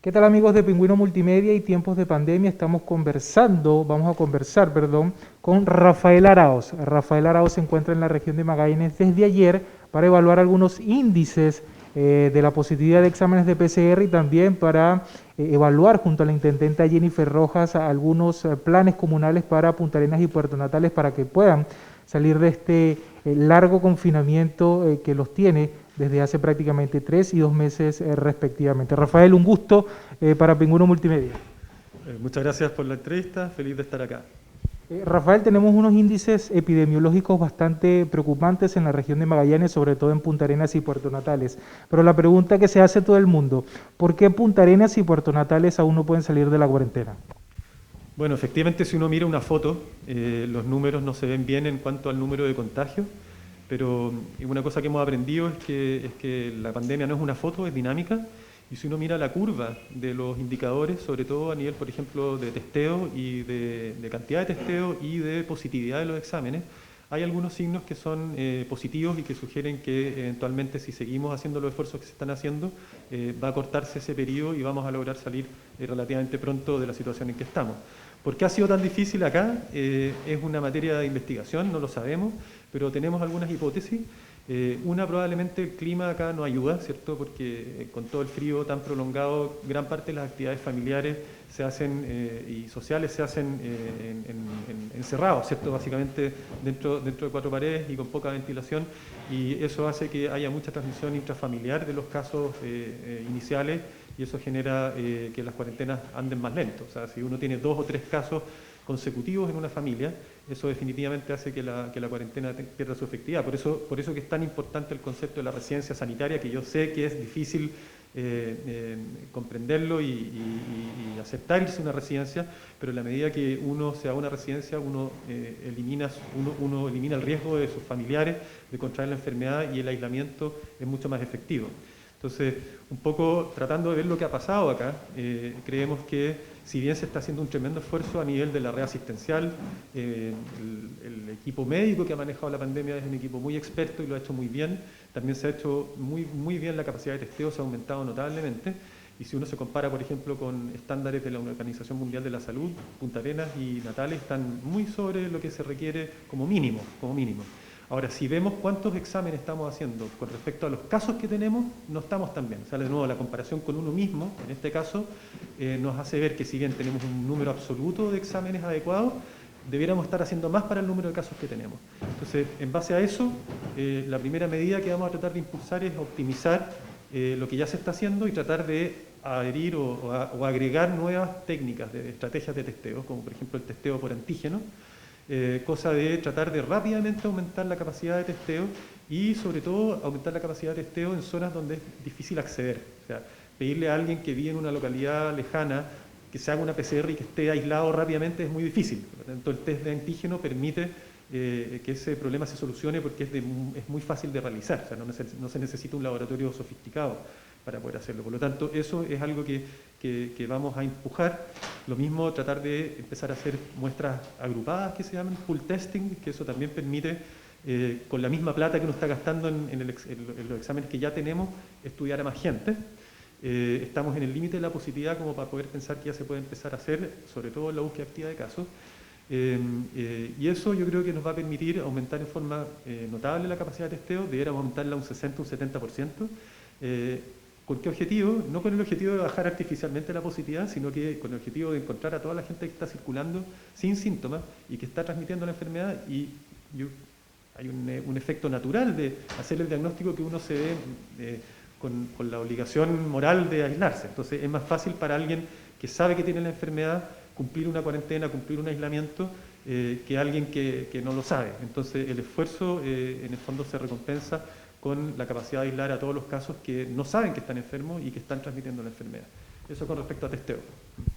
¿Qué tal amigos de Pingüino Multimedia y Tiempos de Pandemia? Vamos a conversar, con Rafael Araoz. Rafael Araoz se encuentra en la región de Magallanes desde ayer para evaluar algunos índices de la positividad de exámenes de PCR y también para evaluar junto a la intendenta Jennifer Rojas algunos planes comunales para Punta Arenas y Puerto Natales para que puedan salir de este largo confinamiento que los tiene desde hace prácticamente 3 y 2 meses respectivamente. Rafael, un gusto para Pingüino Multimedia. Muchas gracias por la entrevista, feliz de estar acá. Rafael, tenemos unos índices epidemiológicos bastante preocupantes en la región de Magallanes, sobre todo en Punta Arenas y Puerto Natales. Pero la pregunta que se hace todo el mundo, ¿por qué Punta Arenas y Puerto Natales aún no pueden salir de la cuarentena? Bueno, efectivamente, si uno mira una foto, los números no se ven bien en cuanto al número de contagios, pero una cosa que hemos aprendido es que la pandemia no es una foto, es dinámica, y si uno mira la curva de los indicadores, sobre todo a nivel, por ejemplo, de testeo y de cantidad de testeo y de positividad de los exámenes, hay algunos signos que son positivos y que sugieren que eventualmente, si seguimos haciendo los esfuerzos que se están haciendo, va a cortarse ese periodo y vamos a lograr salir relativamente pronto de la situación en que estamos. ¿Por qué ha sido tan difícil acá? Es una materia de investigación, no lo sabemos, pero tenemos algunas hipótesis. Una, probablemente el clima acá no ayuda, ¿cierto? Porque con todo el frío tan prolongado, gran parte de las actividades familiares se hacen y sociales se hacen encerrados, ¿cierto? Básicamente dentro de 4 paredes y con poca ventilación, y eso hace que haya mucha transmisión intrafamiliar de los casos iniciales, y eso genera que las cuarentenas anden más lento. O sea, si uno tiene 2 o 3 casos consecutivos en una familia, eso definitivamente hace que la cuarentena pierda su efectividad. Por eso que es tan importante el concepto de la residencia sanitaria, que yo sé que es difícil comprenderlo y aceptar irse a una residencia, pero en la medida que uno se va a una residencia, uno elimina el riesgo de sus familiares de contraer la enfermedad, y el aislamiento es mucho más efectivo. Entonces, un poco tratando de ver lo que ha pasado acá, creemos que si bien se está haciendo un tremendo esfuerzo a nivel de la red asistencial, el equipo médico que ha manejado la pandemia es un equipo muy experto y lo ha hecho muy bien, también se ha hecho muy bien la capacidad de testeo, se ha aumentado notablemente, y si uno se compara, por ejemplo, con estándares de la Organización Mundial de la Salud, Punta Arenas y Natales están muy sobre lo que se requiere como mínimo. Ahora, si vemos cuántos exámenes estamos haciendo con respecto a los casos que tenemos, no estamos tan bien. O sea, de nuevo, la comparación con uno mismo, en este caso, nos hace ver que si bien tenemos un número absoluto de exámenes adecuados, debiéramos estar haciendo más para el número de casos que tenemos. Entonces, en base a eso, la primera medida que vamos a tratar de impulsar es optimizar lo que ya se está haciendo y tratar de adherir o agregar nuevas técnicas, de estrategias de testeo, como por ejemplo el testeo por antígeno, cosa de tratar de rápidamente aumentar la capacidad de testeo y sobre todo aumentar la capacidad de testeo en zonas donde es difícil acceder. O sea, pedirle a alguien que vive en una localidad lejana que se haga una PCR y que esté aislado rápidamente es muy difícil. Por lo tanto, el test de antígeno permite que ese problema se solucione porque es muy fácil de realizar. O sea, no se necesita un laboratorio sofisticado para poder hacerlo. Por lo tanto, eso es algo que vamos a empujar. Lo mismo, tratar de empezar a hacer muestras agrupadas que se llaman pool testing, que eso también permite, con la misma plata que uno está gastando en los exámenes que ya tenemos, estudiar a más gente. Estamos en el límite de la positividad como para poder pensar que ya se puede empezar a hacer, sobre todo en la búsqueda activa de casos. Y eso yo creo que nos va a permitir aumentar en forma notable la capacidad de testeo, debiéramos aumentarla un 60, un 70%. ¿Con qué objetivo? No con el objetivo de bajar artificialmente la positividad, sino que con el objetivo de encontrar a toda la gente que está circulando sin síntomas y que está transmitiendo la enfermedad, y hay un efecto natural de hacer el diagnóstico que uno se ve con la obligación moral de aislarse. Entonces es más fácil para alguien que sabe que tiene la enfermedad cumplir una cuarentena, cumplir un aislamiento, que alguien que no lo sabe. Entonces el esfuerzo en el fondo se recompensa con la capacidad de aislar a todos los casos que no saben que están enfermos y que están transmitiendo la enfermedad. Eso con respecto a testeo.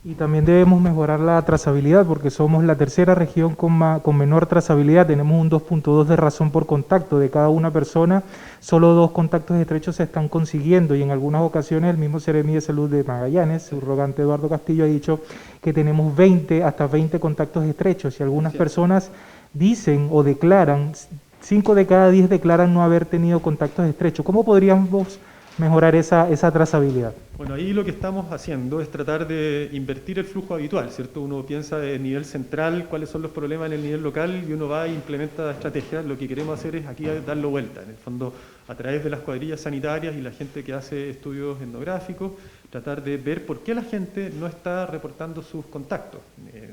Y también debemos mejorar la trazabilidad porque somos la tercera región con menor trazabilidad. Tenemos un 2.2 de razón por contacto. De cada una persona, solo 2 contactos estrechos se están consiguiendo, y en algunas ocasiones el mismo Seremi de Salud de Magallanes, su rogante Eduardo Castillo, ha dicho que tenemos hasta 20 contactos estrechos, y algunas personas dicen o declaran, 5 de cada 10 declaran no haber tenido contactos estrechos. ¿Cómo podríamos mejorar esa trazabilidad? Bueno, ahí lo que estamos haciendo es tratar de invertir el flujo habitual, ¿cierto? Uno piensa de nivel central cuáles son los problemas en el nivel local y uno va e implementa estrategias. Lo que queremos hacer es aquí darlo vuelta, en el fondo, a través de las cuadrillas sanitarias y la gente que hace estudios etnográficos, tratar de ver por qué la gente no está reportando sus contactos.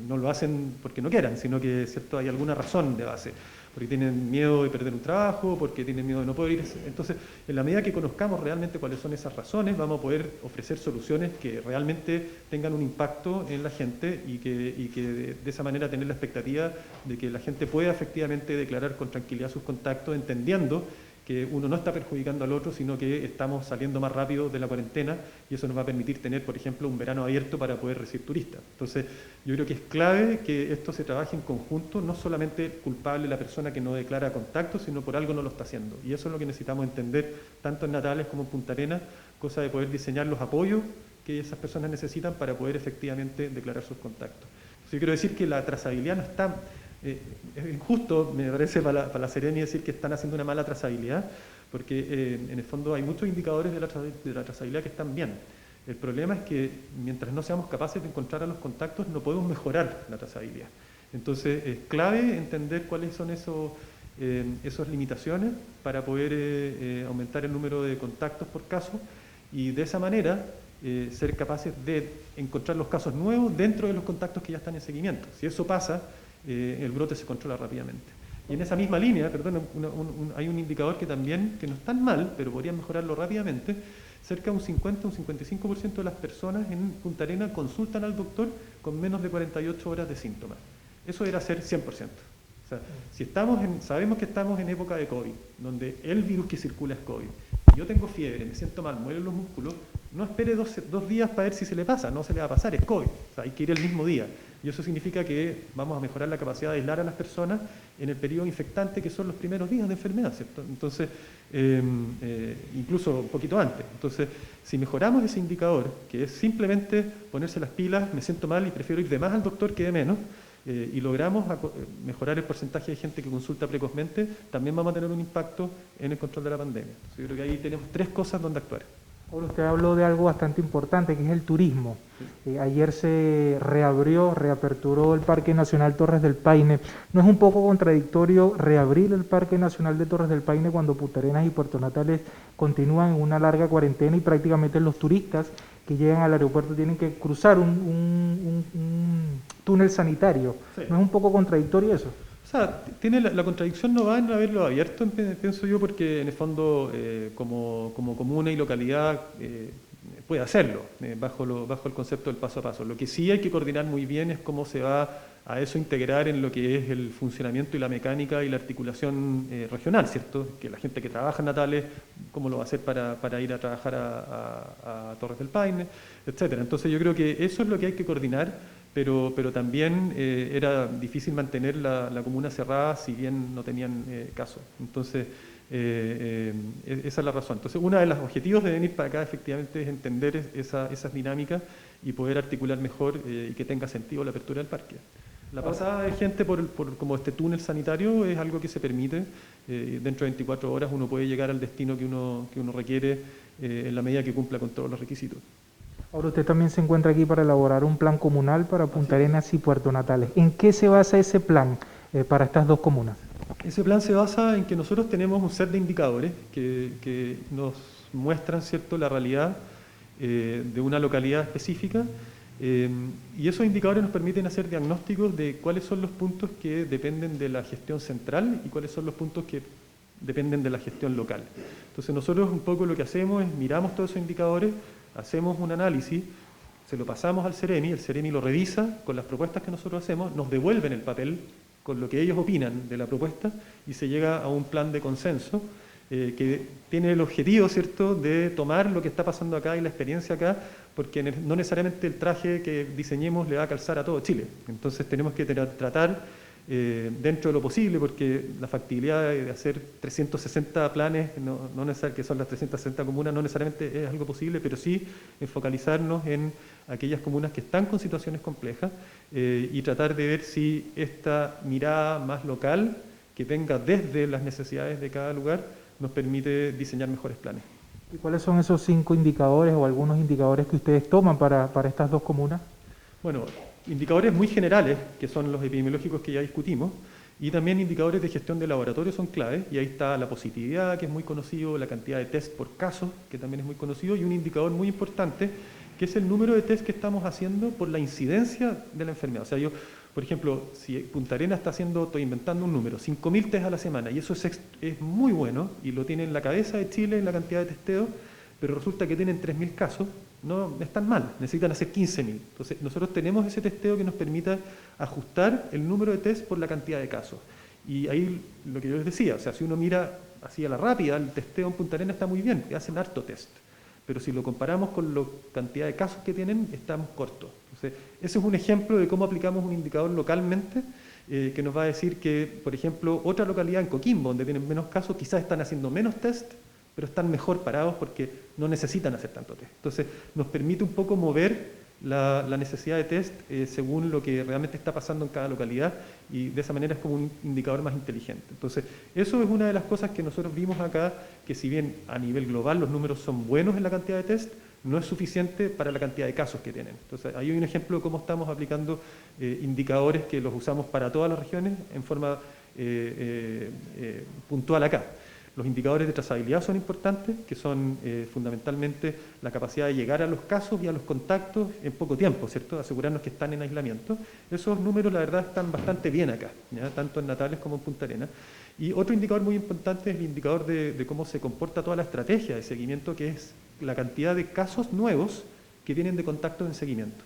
No lo hacen porque no quieran, sino que, ¿cierto?, hay alguna razón de base. Porque tienen miedo de perder un trabajo, porque tienen miedo de no poder ir. Entonces, en la medida que conozcamos realmente cuáles son esas razones, vamos a poder ofrecer soluciones que realmente tengan un impacto en la gente y que de esa manera tener la expectativa de que la gente pueda efectivamente declarar con tranquilidad sus contactos, entendiendo que uno no está perjudicando al otro, sino que estamos saliendo más rápido de la cuarentena y eso nos va a permitir tener, por ejemplo, un verano abierto para poder recibir turistas. Entonces, yo creo que es clave que esto se trabaje en conjunto, no solamente culpable la persona que no declara contacto, sino por algo no lo está haciendo. Y eso es lo que necesitamos entender, tanto en Natales como en Punta Arenas, cosa de poder diseñar los apoyos que esas personas necesitan para poder efectivamente declarar sus contactos. Entonces, yo quiero decir que la trazabilidad no está... es injusto, me parece, para la Sereni decir que están haciendo una mala trazabilidad, porque en el fondo hay muchos indicadores de la trazabilidad que están bien. El problema es que mientras no seamos capaces de encontrar a los contactos, no podemos mejorar la trazabilidad. Entonces es clave entender cuáles son esas limitaciones para poder aumentar el número de contactos por caso y de esa manera ser capaces de encontrar los casos nuevos dentro de los contactos que ya están en seguimiento. Si eso pasa, el brote se controla rápidamente. Y en esa misma línea, perdón, hay un indicador que también, que no es tan mal, pero podría mejorarlo rápidamente. Cerca de un 50 o un 55% de las personas en Punta Arenas consultan al doctor con menos de 48 horas de síntomas. Eso era ser 100%. O sea, si sabemos que estamos en época de COVID, donde el virus que circula es COVID, y yo tengo fiebre, me siento mal, muelen los músculos, no espere dos días para ver si se le pasa, no se le va a pasar, es COVID. O sea, hay que ir el mismo día. Y eso significa que vamos a mejorar la capacidad de aislar a las personas en el periodo infectante, que son los primeros días de enfermedad, ¿cierto? Entonces, incluso un poquito antes. Entonces, si mejoramos ese indicador, que es simplemente ponerse las pilas, me siento mal y prefiero ir de más al doctor que de menos, y logramos mejorar el porcentaje de gente que consulta precozmente, también vamos a tener un impacto en el control de la pandemia. Entonces, yo creo que ahí tenemos 3 cosas donde actuar. Ahora usted habló de algo bastante importante, que es el turismo. Ayer se reaperturó el Parque Nacional Torres del Paine. ¿No es un poco contradictorio reabrir el Parque Nacional de Torres del Paine cuando Punta Arenas y Puerto Natales continúan en una larga cuarentena y prácticamente los turistas que llegan al aeropuerto tienen que cruzar un túnel sanitario? Sí. ¿No es un poco contradictorio eso? O sea, la contradicción no va en haberlo abierto, pienso yo, porque en el fondo como comuna y localidad puede hacerlo bajo el concepto del paso a paso. Lo que sí hay que coordinar muy bien es cómo se va a eso integrar en lo que es el funcionamiento y la mecánica y la articulación regional, ¿cierto? Que la gente que trabaja en Natales, cómo lo va a hacer para ir a trabajar a Torres del Paine, etcétera. Entonces yo creo que eso es lo que hay que coordinar. Pero también era difícil mantener la comuna cerrada si bien no tenían casos. Entonces, esa es la razón. Entonces, uno de los objetivos de venir para acá efectivamente es entender esas dinámicas y poder articular mejor y que tenga sentido la apertura del parque. La pasada de gente por como este túnel sanitario es algo que se permite. Dentro de 24 horas uno puede llegar al destino que uno requiere en la medida que cumpla con todos los requisitos. Ahora usted también se encuentra aquí para elaborar un plan comunal para Punta Arenas y Puerto Natales. ¿En qué se basa ese plan para estas dos comunas? Ese plan se basa en que nosotros tenemos un set de indicadores que nos muestran, ¿cierto?, la realidad de una localidad específica y esos indicadores nos permiten hacer diagnósticos de cuáles son los puntos que dependen de la gestión central y cuáles son los puntos que dependen de la gestión local. Entonces nosotros un poco lo que hacemos es miramos todos esos indicadores, hacemos un análisis, se lo pasamos al Sereni, el Sereni lo revisa con las propuestas que nosotros hacemos, nos devuelven el papel con lo que ellos opinan de la propuesta y se llega a un plan de consenso que tiene el objetivo, ¿cierto?, de tomar lo que está pasando acá y la experiencia acá, porque no necesariamente el traje que diseñemos le va a calzar a todo Chile. Entonces tenemos que tratar dentro de lo posible, porque la factibilidad de hacer 360 planes, no necesariamente que son las 360 comunas, no necesariamente es algo posible, pero sí en focalizarnos en aquellas comunas que están con situaciones complejas y tratar de ver si esta mirada más local, que venga desde las necesidades de cada lugar, nos permite diseñar mejores planes. ¿Y cuáles son esos 5 indicadores o algunos indicadores que ustedes toman para estas dos comunas? Bueno, indicadores muy generales, que son los epidemiológicos que ya discutimos, y también indicadores de gestión de laboratorio son claves, y ahí está la positividad, que es muy conocido, la cantidad de test por caso, que también es muy conocido, y un indicador muy importante, que es el número de test que estamos haciendo por la incidencia de la enfermedad. O sea, yo, por ejemplo, si Punta Arenas está haciendo, estoy inventando un número, 5.000 test a la semana, y eso es muy bueno, y lo tiene en la cabeza de Chile en la cantidad de testeos, pero resulta que tienen 3.000 casos, no están mal, necesitan hacer 15.000. Entonces, nosotros tenemos ese testeo que nos permita ajustar el número de test por la cantidad de casos. Y ahí lo que yo les decía, o sea, si uno mira así a la rápida, el testeo en Punta Arenas está muy bien, hacen harto test. Pero si lo comparamos con la cantidad de casos que tienen, estamos cortos. Entonces, ese es un ejemplo de cómo aplicamos un indicador localmente, que nos va a decir que, por ejemplo, otra localidad en Coquimbo, donde tienen menos casos, quizás están haciendo menos test, pero están mejor parados porque no necesitan hacer tanto test. Entonces, nos permite un poco mover la necesidad de test según lo que realmente está pasando en cada localidad, y de esa manera es como un indicador más inteligente. Entonces, eso es una de las cosas que nosotros vimos acá, que si bien a nivel global los números son buenos en la cantidad de test, no es suficiente para la cantidad de casos que tienen. Entonces, ahí hay un ejemplo de cómo estamos aplicando indicadores que los usamos para todas las regiones en forma puntual acá. Los indicadores de trazabilidad son importantes, que son fundamentalmente la capacidad de llegar a los casos y a los contactos en poco tiempo, ¿cierto? Asegurarnos que están en aislamiento. Esos números, la verdad, están bastante bien acá, ¿ya? Tanto en Natales como en Punta Arenas. Y otro indicador muy importante es el indicador de cómo se comporta toda la estrategia de seguimiento, que es la cantidad de casos nuevos que vienen de contactos en seguimiento.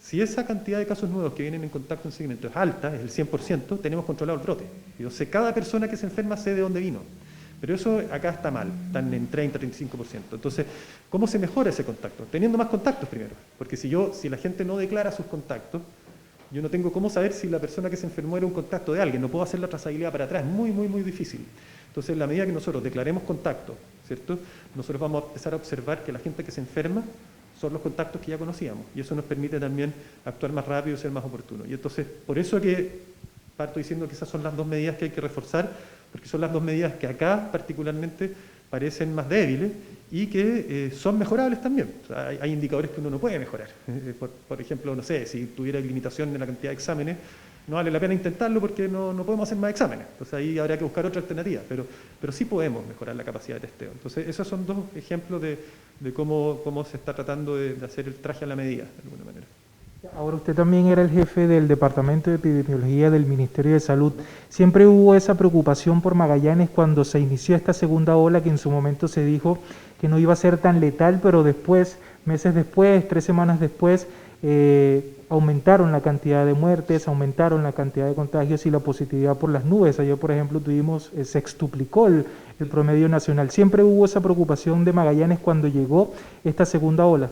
Si esa cantidad de casos nuevos que vienen en contacto en seguimiento es alta, es el 100%, tenemos controlado el brote. Entonces, cada persona que se enferma sé de dónde vino. Pero eso acá está mal, están en 30-35%. Entonces, ¿cómo se mejora ese contacto? Teniendo más contactos primero. Porque si la gente no declara sus contactos, yo no tengo cómo saber si la persona que se enfermó era un contacto de alguien. No puedo hacer la trazabilidad para atrás, es muy, muy, muy difícil. Entonces, en la medida que nosotros declaremos contacto, ¿cierto? Nosotros vamos a empezar a observar que la gente que se enferma son los contactos que ya conocíamos. Y eso nos permite también actuar más rápido y ser más oportuno. Y entonces, por eso que parto diciendo que esas son las dos medidas que hay que reforzar, porque son las dos medidas que acá particularmente parecen más débiles y que son mejorables también. O sea, hay indicadores que uno no puede mejorar. Por ejemplo, no sé, si tuviera limitación en la cantidad de exámenes, no vale la pena intentarlo porque no podemos hacer más exámenes. Entonces ahí habría que buscar otra alternativa, pero sí podemos mejorar la capacidad de testeo. Entonces esos son dos ejemplos de cómo se está tratando de hacer el traje a la medida, de alguna manera. Ahora usted también era el jefe del Departamento de Epidemiología del Ministerio de Salud. Siempre hubo esa preocupación por Magallanes cuando se inició esta segunda ola, que en su momento se dijo que no iba a ser tan letal, pero después, meses después, 3 semanas después, aumentaron la cantidad de muertes, aumentaron la cantidad de contagios y la positividad por las nubes. Ayer, por ejemplo, sextuplicó el promedio nacional. Siempre hubo esa preocupación de Magallanes cuando llegó esta segunda ola.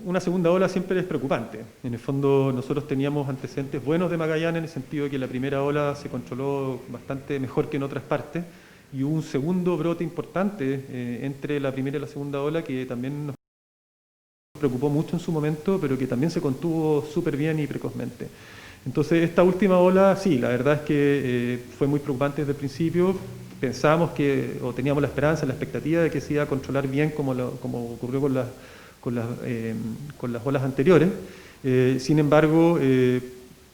Una segunda ola siempre es preocupante. En el fondo nosotros teníamos antecedentes buenos de Magallanes en el sentido de que la primera ola se controló bastante mejor que en otras partes y hubo un segundo brote importante entre la primera y la segunda ola que también nos preocupó mucho en su momento, pero que también se contuvo súper bien y precozmente. Entonces esta última ola, sí, la verdad es que fue muy preocupante desde el principio. Pensábamos o teníamos la esperanza, la expectativa de que se iba a controlar bien como ocurrió con las olas anteriores. Sin embargo,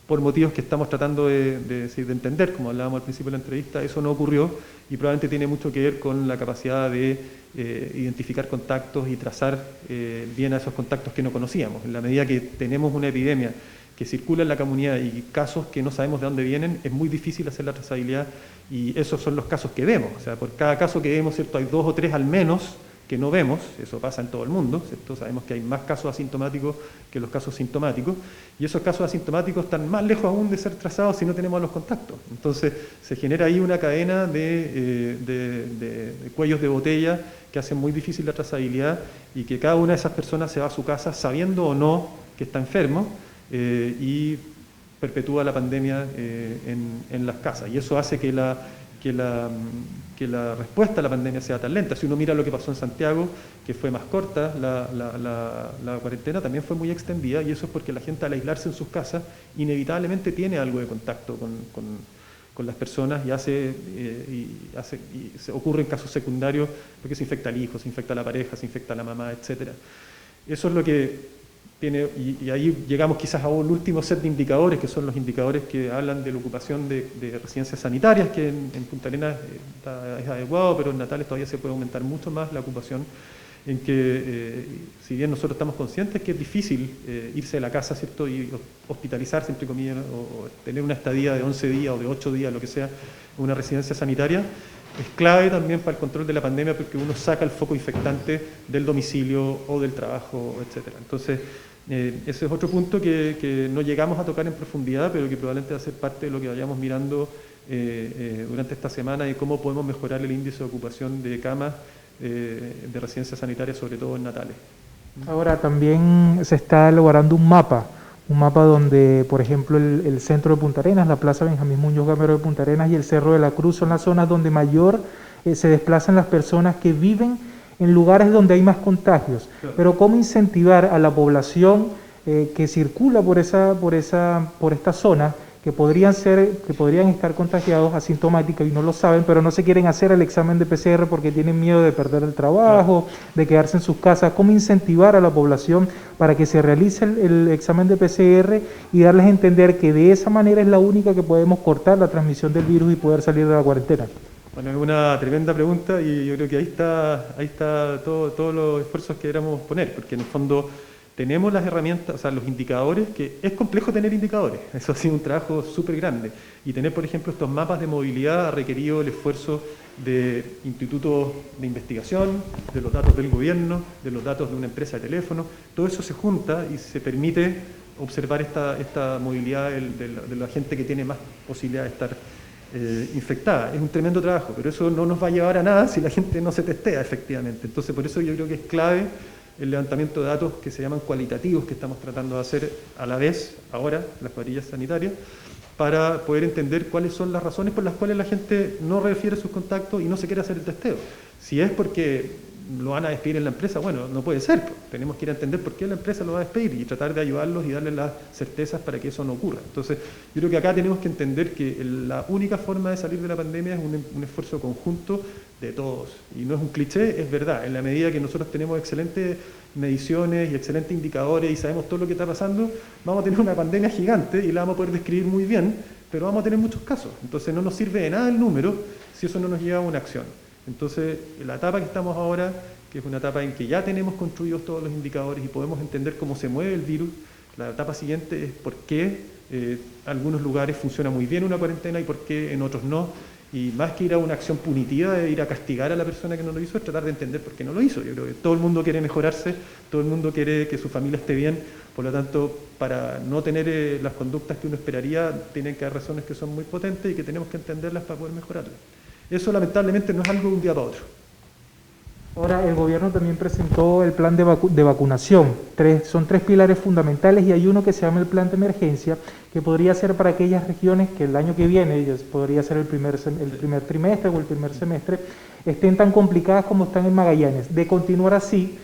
por motivos que estamos tratando de entender, como hablábamos al principio de la entrevista, eso no ocurrió y probablemente tiene mucho que ver con la capacidad de identificar contactos y trazar bien a esos contactos que no conocíamos. En la medida que tenemos una epidemia que circula en la comunidad y casos que no sabemos de dónde vienen, es muy difícil hacer la trazabilidad y esos son los casos que vemos. O sea, por cada caso que vemos, ¿cierto? Hay 2 o 3 al menos que no vemos, eso pasa en todo el mundo, ¿cierto? Sabemos que hay más casos asintomáticos que los casos sintomáticos, y esos casos asintomáticos están más lejos aún de ser trazados si no tenemos los contactos. Entonces se genera ahí una cadena de cuellos de botella que hacen muy difícil la trazabilidad y que cada una de esas personas se va a su casa sabiendo o no que está enfermo y perpetúa la pandemia en las casas. Y eso hace que la respuesta a la pandemia sea tan lenta. Si uno mira lo que pasó en Santiago, que fue más corta, la cuarentena también fue muy extendida, y eso es porque la gente al aislarse en sus casas inevitablemente tiene algo de contacto con las personas y ocurren casos secundarios porque se infecta el hijo, se infecta la pareja, se infecta la mamá, etc. Eso es lo que tiene, y ahí llegamos quizás a un último set de indicadores, que son los indicadores que hablan de la ocupación de residencias sanitarias, que en Punta Arenas es adecuado, pero en Natales todavía se puede aumentar mucho más la ocupación, en que si bien nosotros estamos conscientes que es difícil irse de la casa, ¿cierto?, y hospitalizarse, entre comillas, o tener una estadía de 11 días o de 8 días, lo que sea, en una residencia sanitaria, es clave también para el control de la pandemia porque uno saca el foco infectante del domicilio o del trabajo, etc. Entonces, ese es otro punto que no llegamos a tocar en profundidad, pero que probablemente va a ser parte de lo que vayamos mirando durante esta semana y cómo podemos mejorar el índice de ocupación de camas de residencias sanitarias, sobre todo en Natales. Ahora, también se está elaborando un mapa donde, por ejemplo, el centro de Punta Arenas, la Plaza Benjamín Muñoz Gamero de Punta Arenas y el Cerro de la Cruz son las zonas donde mayor se desplazan las personas que viven en lugares donde hay más contagios. Claro. Pero ¿cómo incentivar a la población que circula por esta zona, que podrían estar contagiados asintomáticos y no lo saben, pero no se quieren hacer el examen de PCR porque tienen miedo de perder el trabajo, claro, de quedarse en sus casas? ¿Cómo incentivar a la población para que se realice el examen de PCR y darles a entender que de esa manera es la única que podemos cortar la transmisión del virus y poder salir de la cuarentena? Bueno, es una tremenda pregunta y yo creo que ahí está todos los esfuerzos que queramos poner, porque en el fondo tenemos las herramientas, o sea, los indicadores, que es complejo tener indicadores, eso ha sido un trabajo súper grande, y tener, por ejemplo, estos mapas de movilidad ha requerido el esfuerzo de institutos de investigación, de los datos del gobierno, de los datos de una empresa de teléfono, todo eso se junta y se permite observar esta movilidad de la gente que tiene más posibilidad de estar infectada. Es un tremendo trabajo, pero eso no nos va a llevar a nada si la gente no se testea efectivamente. Entonces, por eso yo creo que es clave el levantamiento de datos que se llaman cualitativos, que estamos tratando de hacer a la vez, ahora, las cuadrillas sanitarias, para poder entender cuáles son las razones por las cuales la gente no refiere sus contactos y no se quiere hacer el testeo. Si es porque lo van a despedir en la empresa, bueno, no puede ser. Tenemos que ir a entender por qué la empresa lo va a despedir y tratar de ayudarlos y darles las certezas para que eso no ocurra. Entonces, yo creo que acá tenemos que entender que la única forma de salir de la pandemia es un esfuerzo conjunto de todos. Y no es un cliché, es verdad. En la medida que nosotros tenemos excelentes mediciones y excelentes indicadores y sabemos todo lo que está pasando, vamos a tener una pandemia gigante y la vamos a poder describir muy bien, pero vamos a tener muchos casos. Entonces, no nos sirve de nada el número si eso no nos lleva a una acción. Entonces, la etapa que estamos ahora, que es una etapa en que ya tenemos construidos todos los indicadores y podemos entender cómo se mueve el virus, la etapa siguiente es por qué algunos lugares funciona muy bien una cuarentena y por qué en otros no. Y más que ir a una acción punitiva, de ir a castigar a la persona que no lo hizo, es tratar de entender por qué no lo hizo. Yo creo que todo el mundo quiere mejorarse, todo el mundo quiere que su familia esté bien, por lo tanto, para no tener las conductas que uno esperaría, tienen que haber razones que son muy potentes y que tenemos que entenderlas para poder mejorarlas. Eso lamentablemente no es algo de un día para otro. Ahora, el gobierno también presentó el plan de vacunación. Son tres pilares fundamentales y hay uno que se llama el plan de emergencia, que podría ser para aquellas regiones que el año que viene, podría ser el primer trimestre o el primer semestre, estén tan complicadas como están en Magallanes. De continuar así,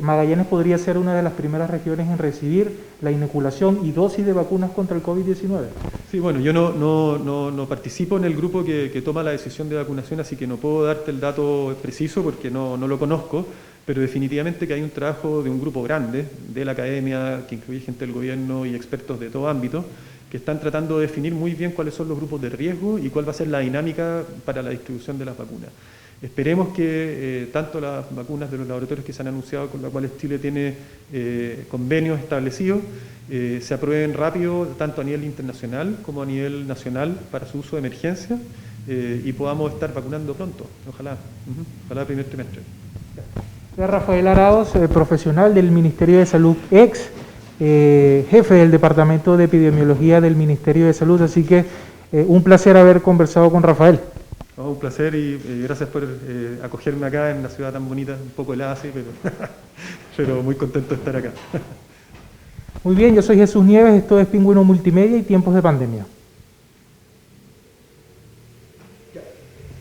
Magallanes podría ser una de las primeras regiones en recibir la inoculación y dosis de vacunas contra el COVID-19. Sí, bueno, yo no participo en el grupo que toma la decisión de vacunación, así que no puedo darte el dato preciso porque no lo conozco, pero definitivamente que hay un trabajo de un grupo grande de la academia, que incluye gente del gobierno y expertos de todo ámbito, que están tratando de definir muy bien cuáles son los grupos de riesgo y cuál va a ser la dinámica para la distribución de las vacunas. Esperemos que tanto las vacunas de los laboratorios que se han anunciado, con las cuales Chile tiene convenios establecidos, se aprueben rápido, tanto a nivel internacional como a nivel nacional, para su uso de emergencia, y podamos estar vacunando pronto, ojalá el primer trimestre. Rafael Arauz, profesional del Ministerio de Salud, jefe del Departamento de Epidemiología del Ministerio de Salud, así que un placer haber conversado con Rafael. Oh, un placer y gracias por acogerme acá en una ciudad tan bonita, un poco helada, sí, pero muy contento de estar acá. Muy bien, yo soy Jesús Nieves, esto es Pingüino Multimedia y Tiempos de Pandemia.